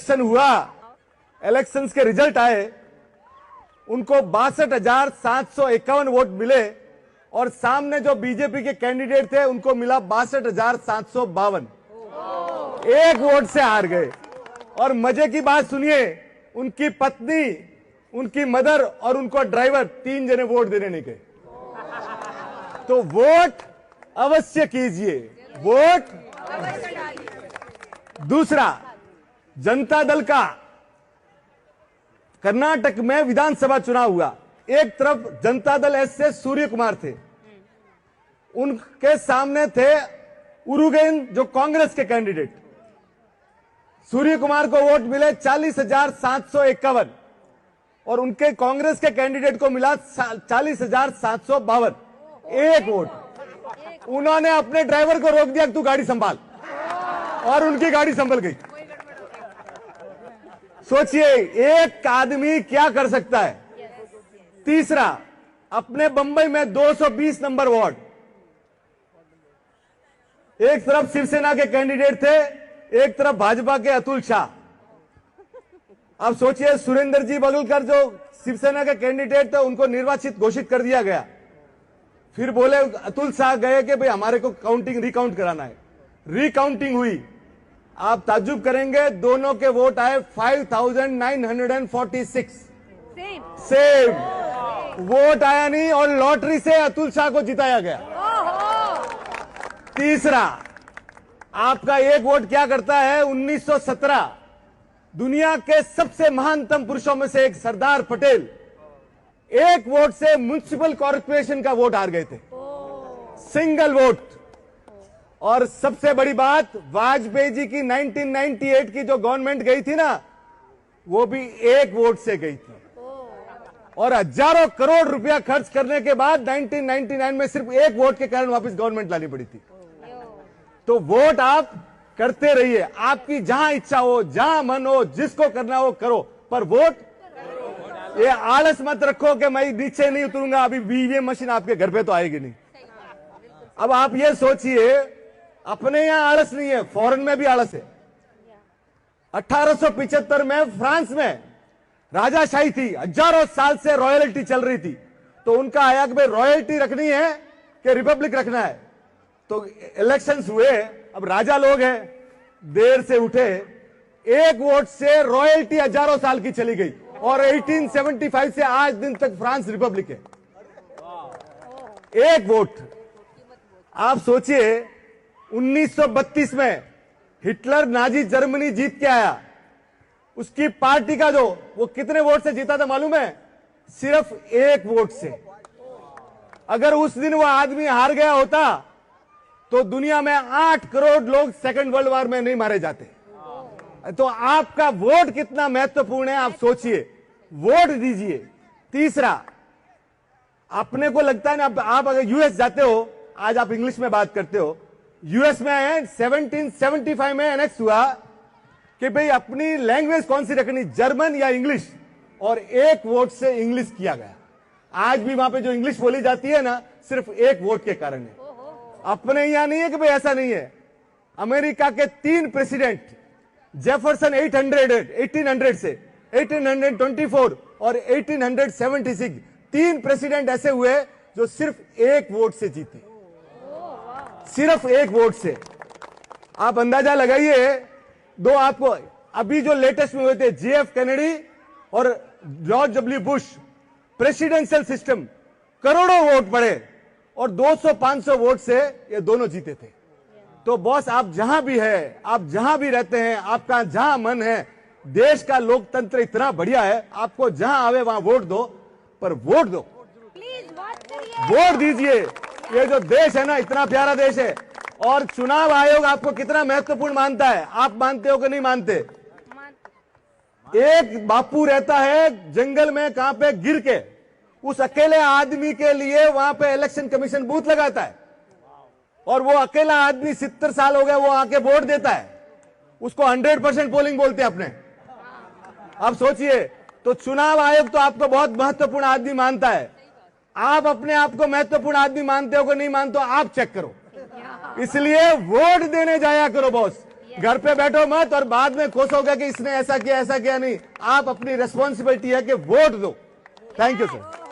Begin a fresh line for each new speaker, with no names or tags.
Election हुआ, elections के result आए, उनको 62,751 वोट मिले और सामने जो बीजेपी के कैंडिडेट थे उनको मिला 62,752। एक वोट से हार गए। और मजे की बात सुनिए, उनकी पत्नी, उनकी मदर और उनको ड्राइवर 3 जने वोट देने नहीं गए। तो वोट अवश्य कीजिए, वोट। दूसरा, जनता दल का कर्नाटक में विधानसभा चुनाव हुआ। एक तरफ जनता दल एस से सूर्य कुमार थे, उनके सामने थे उरुगेन जो कांग्रेस के कैंडिडेट। सूर्य कुमार को वोट मिले 40,751 और उनके कांग्रेस के कैंडिडेट को मिला 40,752। एक वोट। उन्होंने अपने ड्राइवर को रोक दिया कि तू गाड़ी संभाल, और उनकी गाड़ी संभल गई। सोचिए एक आदमी क्या कर सकता है। तीसरा, अपने बंबई में 220 नंबर वार्ड, एक तरफ शिवसेना के कैंडिडेट थे, एक तरफ भाजपा के अतुल शाह। अब सोचिए सुरेंद्र जी बगलकर जो शिवसेना के कैंडिडेट थे उनको निर्वाचित घोषित कर दिया गया। फिर बोले अतुल शाह गए कि भाई हमारे को काउंटिंग रिकाउंट कराना है। रिकाउंटिंग हुई, आप ताज्जुब करेंगे, दोनों के वोट आए 5,946। सेम वोट आया नहीं और लॉटरी से अतुल शाह को जिताया गया। तीसरा, आपका एक वोट क्या करता है। 1917 दुनिया के सबसे महानतम पुरुषों में से एक सरदार पटेल एक वोट से म्युनिसिपल कॉर्पोरेशन का वोट हार गए थे, सिंगल वोट। और सबसे बड़ी बात, वाजपेयी जी की 1998 की जो गवर्नमेंट गई थी ना, वो भी एक वोट से गई थी। और हजारों करोड़ रुपया खर्च करने के बाद 1999 में सिर्फ एक वोट के कारण वापस गवर्नमेंट लानी पड़ी थी। तो वोट आप करते रहिए, आपकी जहां इच्छा हो, जहां मन हो, जिसको करना हो करो, पर वोट। ये आलस मत रखो कि मैं नीचे नहीं उतरूंगा, अभी ईवीएम मशीन आपके घर पे तो आएगी नहीं। अब आप ये सोचिए, अपने यहां आलस नहीं है, फॉरेन में भी आलस है। 1875 में फ्रांस में राजाशाही थी, हजारों साल से रॉयल्टी चल रही थी। तो उनका आया कि भाई रॉयल्टी रखनी है कि रिपब्लिक रखना है। तो इलेक्शंस हुए, अब राजा लोग हैं, देर से उठे, एक वोट से रॉयल्टी हजारों साल की चली गई और 1875 से आज दिन तक फ्रांस रिपब्लिक है। एक वोट। आप सोचिए 1932 में हिटलर नाजी जर्मनी जीत के आया, उसकी पार्टी का जो वो कितने वोट से जीता था मालूम है? सिर्फ एक वोट से। अगर उस दिन वो आदमी हार गया होता तो दुनिया में 8 करोड़ लोग सेकंड वर्ल्ड वॉर में नहीं मारे जाते। तो आपका वोट कितना महत्वपूर्ण है, आप सोचिए, वोट दीजिए। तीसरा, अपने को लगता है ना, आप अगर यूएस जाते हो, आज आप इंग्लिश में बात करते हो, यूएस में 1775 में एनेक्स हुआ कि भाई अपनी लैंग्वेज कौन सी रखनी, जर्मन या इंग्लिश, और एक वोट से इंग्लिश किया गया। आज भी वहां पे जो इंग्लिश बोली जाती है ना, सिर्फ एक वोट के कारण है। अपने यहां नहीं है कि भाई ऐसा नहीं है। अमेरिका के 3 प्रेसिडेंट, जेफरसन 1800 से 1824 और 1876, 3 प्रेसिडेंट ऐसे हुए जो सिर्फ एक वोट से जीते, सिर्फ एक वोट से। आप अंदाजा लगाइए, दो आपको अभी जो लेटेस्ट में हुए थे, JF कैनेडी और George W Bush, presidential system, करोड़ों वोट पड़े और 200-500 वोट से ये दोनों जीते थे। तो बॉस, आप जहां भी है, आप जहां भी रहते हैं, आपका जहां मन है, देश का लोकतंत्र इतना बढ़िया है, आपको जहां आवे वहां वोट दो, पर वोट दो, वोट दीजिए। ये जो देश है ना, इतना प्यारा देश है। और चुनाव आयोग आपको कितना महत्वपूर्ण मानता है, आप मानते हो कि नहीं मानते? एक बापू रहता है जंगल में, कहां पे, गिर के, उस अकेले आदमी के लिए वहां पे इलेक्शन कमीशन बूथ लगाता है और वो अकेला आदमी 70 साल हो गया, वो आके वोट देता है। उसको 100% पोलिंग बोलते हैं अपने। आप सोचिए, तो चुनाव आयोग तो आपको बहुत महत्वपूर्ण आदमी मानता है। आप अपने आप को महत्वपूर्ण आदमी मानते हो कि नहीं मानते हो, आप चेक करो। इसलिए वोट देने जाया करो बॉस। घर पे बैठो मत और बाद में कोसोगे कि इसने ऐसा किया नहीं। आप अपनी रेस्पॉन्सिबिलिटी है कि वोट दो। Thank you sir.